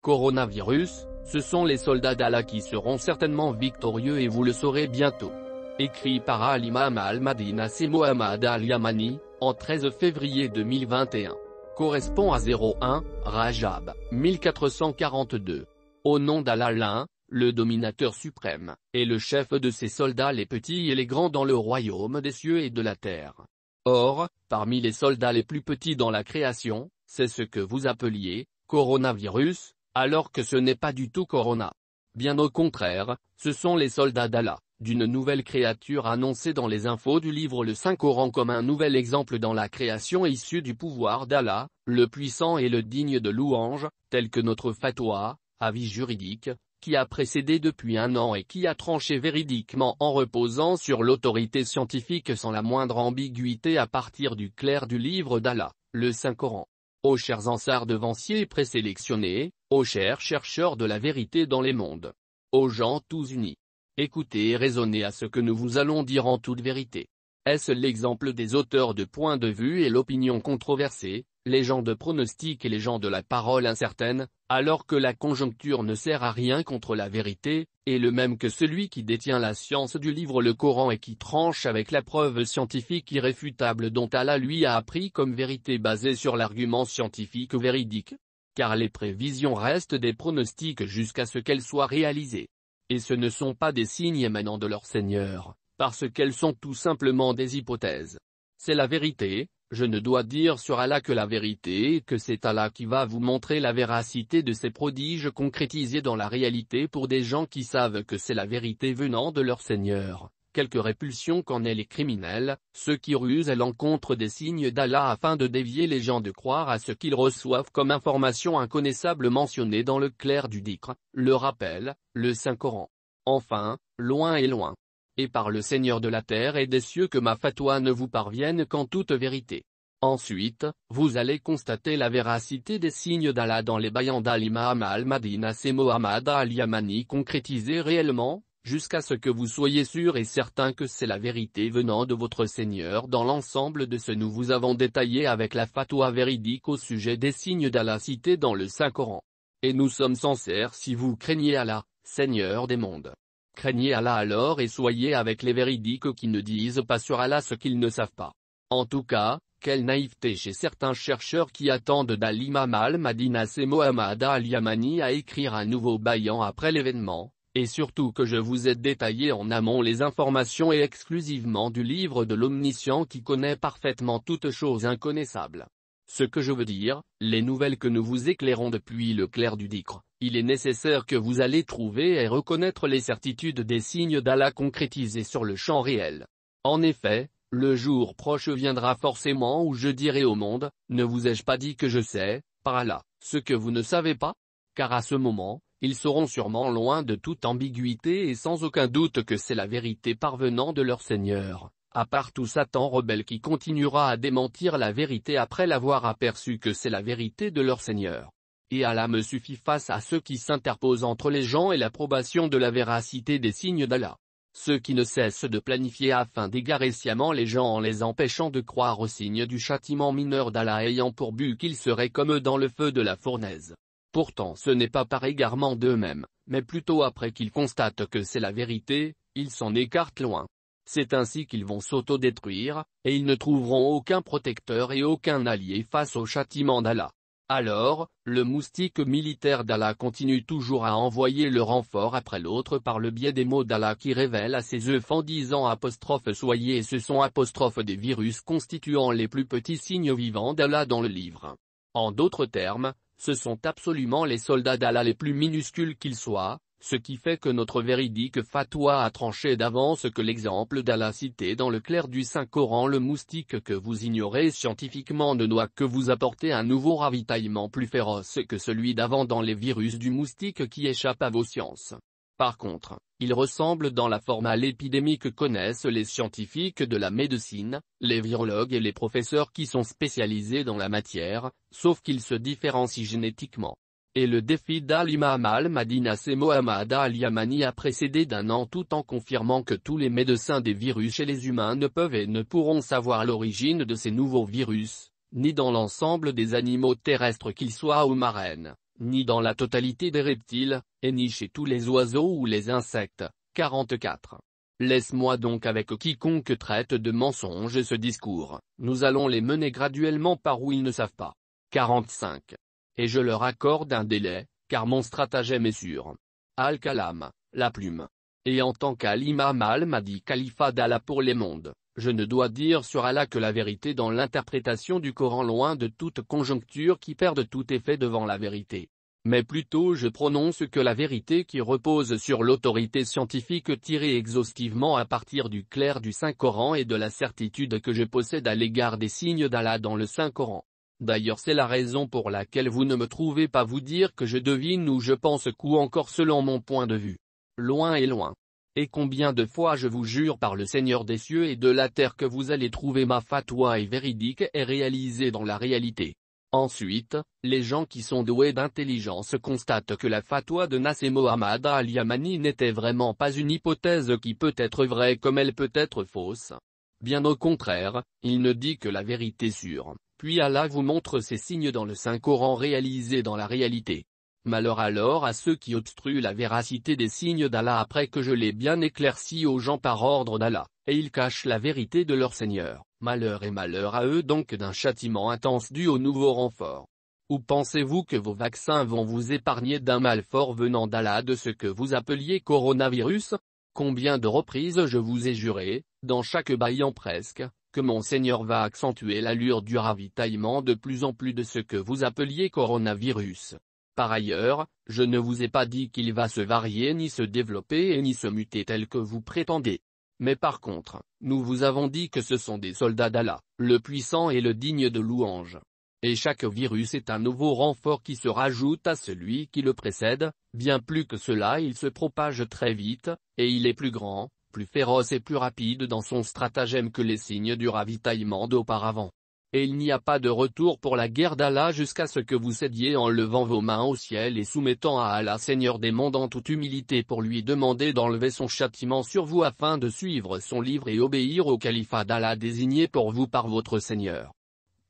Coronavirus, ce sont les soldats d'Allah qui seront certainement victorieux et vous le saurez bientôt. Écrit par Al-Imam al-Mahdi Nassim Mohammad al-Yamani, en 13 février 2021. Correspond à 01, Rajab, 1442. Au nom d'Allah l'un, le dominateur suprême, et le chef de ses soldats les petits et les grands dans le royaume des cieux et de la terre. Or, parmi les soldats les plus petits dans la création, c'est ce que vous appeliez, coronavirus, alors que ce n'est pas du tout Corona. Bien au contraire, ce sont les soldats d'Allah, d'une nouvelle créature annoncée dans les infos du livre le Saint-Coran comme un nouvel exemple dans la création issue du pouvoir d'Allah, le puissant et le digne de louange, tel que notre fatwa, avis juridique, qui a précédé depuis 1 an et qui a tranché véridiquement en reposant sur l'autorité scientifique sans la moindre ambiguïté à partir du clair du livre d'Allah, le Saint-Coran. Ô chers ansars devanciers présélectionnés, ô chers chercheurs de la vérité dans les mondes, ô gens tous unis, écoutez et raisonnez à ce que nous vous allons dire en toute vérité. Est-ce l'exemple des auteurs de points de vue et l'opinion controversée, les gens de pronostic et les gens de la parole incertaine, alors que la conjoncture ne sert à rien contre la vérité, et le même que celui qui détient la science du livre le Coran et qui tranche avec la preuve scientifique irréfutable dont Allah lui a appris comme vérité basée sur l'argument scientifique véridique? Car les prévisions restent des pronostics jusqu'à ce qu'elles soient réalisées. Et ce ne sont pas des signes émanant de leur Seigneur, parce qu'elles sont tout simplement des hypothèses. C'est la vérité. Je ne dois dire sur Allah que la vérité et que c'est Allah qui va vous montrer la véracité de ces prodiges concrétisés dans la réalité pour des gens qui savent que c'est la vérité venant de leur Seigneur. Quelque répulsion qu'en aient les criminels, ceux qui rusent à l'encontre des signes d'Allah afin de dévier les gens de croire à ce qu'ils reçoivent comme information inconnaissable mentionnée dans le clair du dhikr, le rappel, le Saint-Coran. Enfin, loin et loin. Et par le Seigneur de la terre et des cieux que ma fatwa ne vous parvienne qu'en toute vérité. Ensuite, vous allez constater la véracité des signes d'Allah dans les bayans d'Al-Imam al-Mahdi Nassim Mohammad al-Yamani concrétisés réellement, jusqu'à ce que vous soyez sûr et certain que c'est la vérité venant de votre Seigneur dans l'ensemble de ce nous vous avons détaillé avec la fatwa véridique au sujet des signes d'Allah cités dans le Saint-Coran. Et nous sommes sincères si vous craignez Allah, Seigneur des mondes. Craignez Allah alors et soyez avec les véridiques qui ne disent pas sur Allah ce qu'ils ne savent pas. En tout cas, quelle naïveté chez certains chercheurs qui attendent d'Al-Imam al-Mahdi Nassim Mohammad al-Yamani à écrire un nouveau bayan après l'événement, et surtout que je vous ai détaillé en amont les informations et exclusivement du livre de l'Omniscient qui connaît parfaitement toutes choses inconnaissables. Ce que je veux dire, les nouvelles que nous vous éclairons depuis le clair du dhikr, il est nécessaire que vous allez trouver et reconnaître les certitudes des signes d'Allah concrétisés sur le champ réel. En effet, le jour proche viendra forcément où je dirai au monde, ne vous ai-je pas dit que je sais, par Allah, ce que vous ne savez pas? Car à ce moment, ils seront sûrement loin de toute ambiguïté et sans aucun doute que c'est la vérité parvenant de leur Seigneur. À part tout Satan rebelle qui continuera à démentir la vérité après l'avoir aperçu que c'est la vérité de leur Seigneur. Et Allah me suffit face à ceux qui s'interposent entre les gens et l'approbation de la véracité des signes d'Allah. Ceux qui ne cessent de planifier afin d'égarer sciemment les gens en les empêchant de croire aux signes du châtiment mineur d'Allah ayant pour but qu'ils seraient comme eux dans le feu de la fournaise. Pourtant ce n'est pas par égarement d'eux-mêmes, mais plutôt après qu'ils constatent que c'est la vérité, ils s'en écartent loin. C'est ainsi qu'ils vont s'autodétruire, et ils ne trouveront aucun protecteur et aucun allié face au châtiment d'Allah. Alors, le moustique militaire d'Allah continue toujours à envoyer le renfort après l'autre par le biais des mots d'Allah qui révèlent à ses œufs en disant ' soyez et ce sont ' des virus constituant les plus petits signes vivants d'Allah dans le livre. En d'autres termes, ce sont absolument les soldats d'Allah les plus minuscules qu'ils soient, ce qui fait que notre véridique fatwa a tranché d'avance que l'exemple d'Allah cité dans le clair du Saint-Coran le moustique que vous ignorez scientifiquement ne doit que vous apporter un nouveau ravitaillement plus féroce que celui d'avant dans les virus du moustique qui échappent à vos sciences. Par contre, il ressemble dans la forme à l'épidémie que connaissent les scientifiques de la médecine, les virologues et les professeurs qui sont spécialisés dans la matière, sauf qu'ils se différencient génétiquement. Et le défi d'Al-Imam al-Mahdi Nassim Mohammad al-Yamani a précédé d'1 an tout en confirmant que tous les médecins des virus chez les humains ne peuvent et ne pourront savoir l'origine de ces nouveaux virus, ni dans l'ensemble des animaux terrestres qu'ils soient ou marraines, ni dans la totalité des reptiles, et ni chez tous les oiseaux ou les insectes. 44. Laisse-moi donc avec quiconque traite de mensonge ce discours, nous allons les mener graduellement par où ils ne savent pas. 45. Et je leur accorde un délai, car mon stratagème est sûr. Al-Kalam, la plume. Et en tant qu'Al-Imam al-Mahdi califat d'Allah pour les mondes, je ne dois dire sur Allah que la vérité dans l'interprétation du Coran loin de toute conjoncture qui perde tout effet devant la vérité. Mais plutôt je prononce que la vérité qui repose sur l'autorité scientifique tirée exhaustivement à partir du clair du Saint-Coran et de la certitude que je possède à l'égard des signes d'Allah dans le Saint-Coran. D'ailleurs c'est la raison pour laquelle vous ne me trouvez pas vous dire que je devine ou je pense ou encore selon mon point de vue. Loin et loin. Et combien de fois je vous jure par le Seigneur des cieux et de la terre que vous allez trouver ma fatwa est véridique et réalisée dans la réalité. Ensuite, les gens qui sont doués d'intelligence constatent que la fatwa de Nasser Mohammad al-Yamani n'était vraiment pas une hypothèse qui peut être vraie comme elle peut être fausse. Bien au contraire, il ne dit que la vérité sûre, puis Allah vous montre ces signes dans le Saint-Coran réalisés dans la réalité. Malheur alors à ceux qui obstruent la véracité des signes d'Allah après que je l'ai bien éclairci aux gens par ordre d'Allah, et ils cachent la vérité de leur Seigneur. Malheur et malheur à eux donc d'un châtiment intense dû au nouveau renfort. Ou pensez-vous que vos vaccins vont vous épargner d'un mal fort venant d'Allah de ce que vous appeliez coronavirus? Combien de reprises je vous ai juré, dans chaque bâillant presque, que mon Seigneur va accentuer l'allure du ravitaillement de plus en plus de ce que vous appeliez coronavirus. Par ailleurs, je ne vous ai pas dit qu'il va se varier ni se développer et ni se muter tel que vous prétendez. Mais par contre, nous vous avons dit que ce sont des soldats d'Allah, le puissant et le digne de louange. Et chaque virus est un nouveau renfort qui se rajoute à celui qui le précède, bien plus que cela il se propage très vite, et il est plus grand, plus féroce et plus rapide dans son stratagème que les signes du ravitaillement d'auparavant. Et il n'y a pas de retour pour la guerre d'Allah jusqu'à ce que vous cédiez en levant vos mains au ciel et soumettant à Allah Seigneur des mondes en toute humilité pour lui demander d'enlever son châtiment sur vous afin de suivre son livre et obéir au califat d'Allah désigné pour vous par votre Seigneur.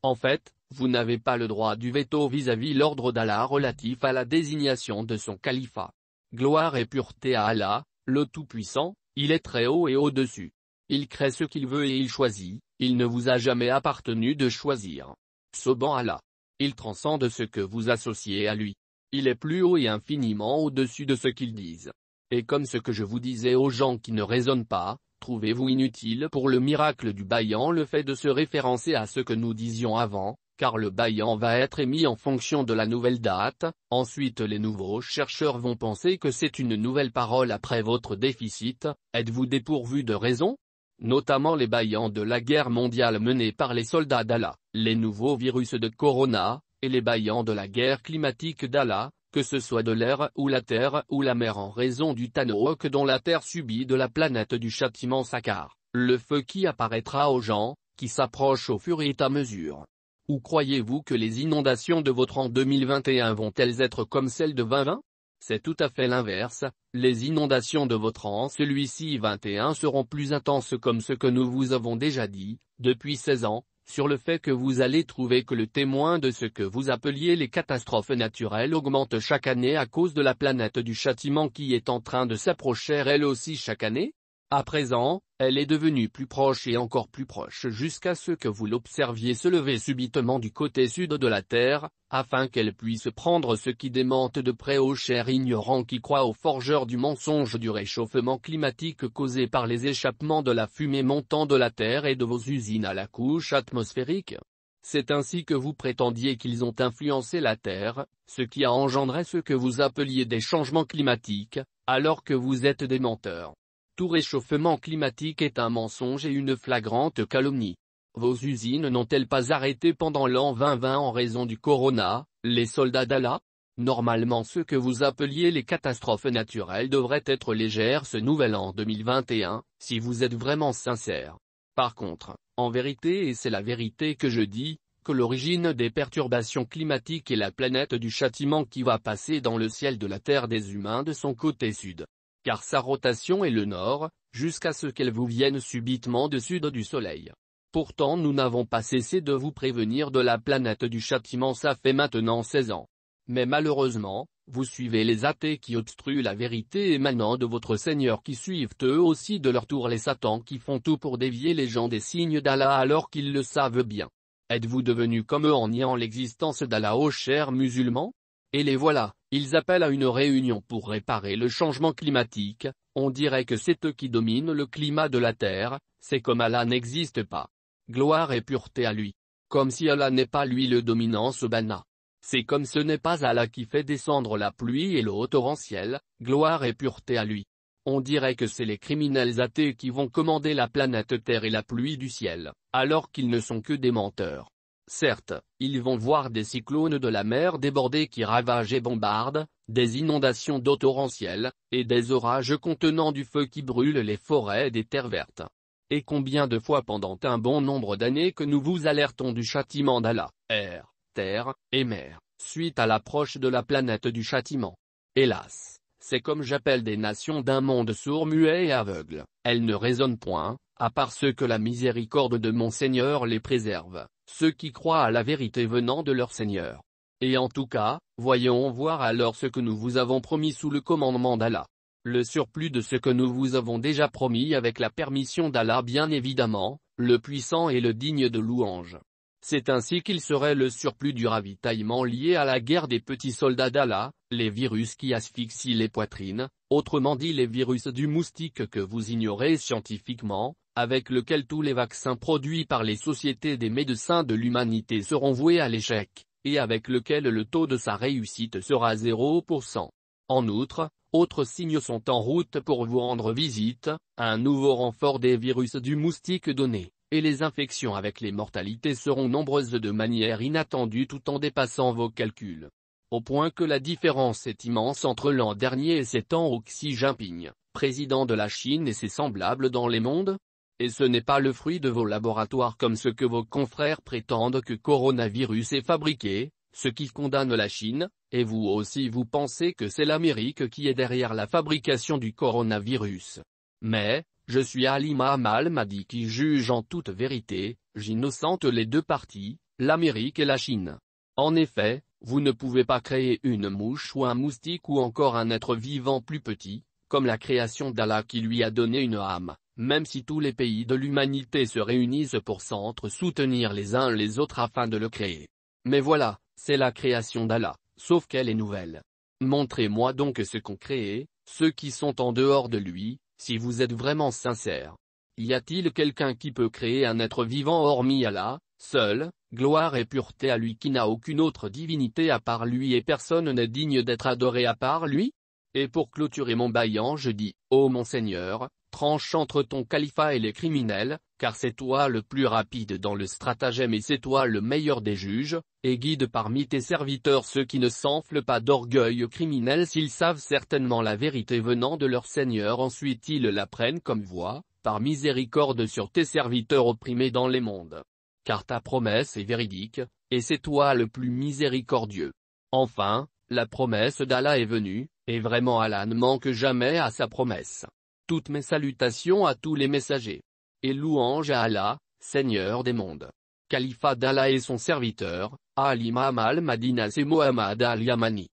En fait, vous n'avez pas le droit du veto vis-à-vis l'ordre d'Allah relatif à la désignation de son califat. Gloire et pureté à Allah, le Tout-Puissant, il est très haut et au-dessus. Il crée ce qu'il veut et il choisit, il ne vous a jamais appartenu de choisir. Soban Allah. Il transcende ce que vous associez à lui. Il est plus haut et infiniment au-dessus de ce qu'ils disent. Et comme ce que je vous disais aux gens qui ne raisonnent pas, trouvez-vous inutile pour le miracle du bâillant le fait de se référencer à ce que nous disions avant, car le bâillant va être émis en fonction de la nouvelle date, ensuite les nouveaux chercheurs vont penser que c'est une nouvelle parole après votre déficit, êtes-vous dépourvu de raison ? Notamment les bâillants de la guerre mondiale menée par les soldats d'Allah, les nouveaux virus de Corona, et les bâillants de la guerre climatique d'Allah, que ce soit de l'air ou la terre ou la mer en raison du Tannouk dont la terre subit de la planète du châtiment Sakar, le feu qui apparaîtra aux gens, qui s'approche au fur et à mesure. Ou croyez-vous que les inondations de votre an 2021 vont-elles être comme celles de 2020 ? C'est tout à fait l'inverse, les inondations de votre an celui-ci 21 seront plus intenses comme ce que nous vous avons déjà dit, depuis 16 ans, sur le fait que vous allez trouver que le témoin de ce que vous appeliez les catastrophes naturelles augmente chaque année à cause de la planète du châtiment qui est en train de s'approcher elle aussi chaque année. À présent, elle est devenue plus proche et encore plus proche jusqu'à ce que vous l'observiez se lever subitement du côté sud de la Terre, afin qu'elle puisse prendre ce qui démente de près aux chers ignorants qui croient aux forgeurs du mensonge du réchauffement climatique causé par les échappements de la fumée montant de la Terre et de vos usines à la couche atmosphérique. C'est ainsi que vous prétendiez qu'ils ont influencé la Terre, ce qui a engendré ce que vous appeliez des changements climatiques, alors que vous êtes des menteurs. Tout réchauffement climatique est un mensonge et une flagrante calomnie. Vos usines n'ont-elles pas arrêté pendant l'an 2020 en raison du corona, les soldats d'Allah? Normalement ce que vous appeliez les catastrophes naturelles devraient être légères ce nouvel an 2021, si vous êtes vraiment sincère. Par contre, en vérité et c'est la vérité que je dis, que l'origine des perturbations climatiques est la planète du châtiment qui va passer dans le ciel de la terre des humains de son côté sud. Car sa rotation est le nord, jusqu'à ce qu'elle vous vienne subitement du sud du soleil. Pourtant nous n'avons pas cessé de vous prévenir de la planète du châtiment ça fait maintenant 16 ans. Mais malheureusement, vous suivez les athées qui obstruent la vérité émanant de votre Seigneur, qui suivent eux aussi de leur tour les satans qui font tout pour dévier les gens des signes d'Allah alors qu'ils le savent bien. Êtes-vous devenus comme eux en niant l'existence d'Allah, ô chers musulmans? Et les voilà, ils appellent à une réunion pour réparer le changement climatique. On dirait que c'est eux qui dominent le climat de la terre, c'est comme Allah n'existe pas. Gloire et pureté à lui. Comme si Allah n'est pas lui le dominant subhana. C'est comme ce n'est pas Allah qui fait descendre la pluie et l'eau torrentielle, gloire et pureté à lui. On dirait que c'est les criminels athées qui vont commander la planète Terre et la pluie du ciel, alors qu'ils ne sont que des menteurs. Certes, ils vont voir des cyclones de la mer déborder qui ravagent et bombardent, des inondations d'eau torrentielle, et des orages contenant du feu qui brûlent les forêts et des terres vertes. Et combien de fois pendant un bon nombre d'années que nous vous alertons du châtiment d'Allah, air, terre, et mer, suite à l'approche de la planète du châtiment. Hélas, c'est comme j'appelle des nations d'un monde sourd, muet et aveugle, elles ne raisonnent point, à part ceux que la miséricorde de mon Seigneur les préserve, ceux qui croient à la vérité venant de leur Seigneur. Et en tout cas, voyons voir alors ce que nous vous avons promis sous le commandement d'Allah. Le surplus de ce que nous vous avons déjà promis avec la permission d'Allah, bien évidemment, le puissant et le digne de louange. C'est ainsi qu'il serait le surplus du ravitaillement lié à la guerre des petits soldats d'Allah, les virus qui asphyxient les poitrines, autrement dit les virus du moustique que vous ignorez scientifiquement, avec lequel tous les vaccins produits par les sociétés des médecins de l'humanité seront voués à l'échec, et avec lequel le taux de sa réussite sera 0%. En outre, autres signes sont en route pour vous rendre visite, un nouveau renfort des virus du moustique donné, et les infections avec les mortalités seront nombreuses de manière inattendue tout en dépassant vos calculs. Au point que la différence est immense entre l'an dernier et ces temps où Xi Jinping, président de la Chine, et ses semblables dans les mondes. Et ce n'est pas le fruit de vos laboratoires comme ce que vos confrères prétendent que coronavirus est fabriqué, ce qui condamne la Chine, et vous aussi vous pensez que c'est l'Amérique qui est derrière la fabrication du coronavirus. Mais, je suis Al-Imam al-Mahdi qui juge en toute vérité, j'innocente les deux parties, l'Amérique et la Chine. En effet, vous ne pouvez pas créer une mouche ou un moustique ou encore un être vivant plus petit, comme la création d'Allah qui lui a donné une âme, même si tous les pays de l'humanité se réunissent pour s'entre-soutenir les uns les autres afin de le créer. Mais voilà, c'est la création d'Allah, sauf qu'elle est nouvelle. Montrez-moi donc ce qu'ont créé, ceux qui sont en dehors de lui, si vous êtes vraiment sincère. Y a-t-il quelqu'un qui peut créer un être vivant hormis Allah, seul, gloire et pureté à lui qui n'a aucune autre divinité à part lui et personne n'est digne d'être adoré à part lui? Et pour clôturer mon baillant je dis, ô mon Seigneur, tranche entre ton califat et les criminels, car c'est toi le plus rapide dans le stratagème et c'est toi le meilleur des juges, et guide parmi tes serviteurs ceux qui ne s'enflent pas d'orgueil criminel s'ils savent certainement la vérité venant de leur Seigneur, ensuite ils la prennent comme voie, par miséricorde sur tes serviteurs opprimés dans les mondes. Car ta promesse est véridique, et c'est toi le plus miséricordieux. Enfin, la promesse d'Allah est venue, et vraiment Allah ne manque jamais à sa promesse. Toutes mes salutations à tous les messagers. Et louange à Allah, Seigneur des mondes. Califat d'Allah et son serviteur, Al-Imam al-Mahdi Nassim Muhammad al-Yamani.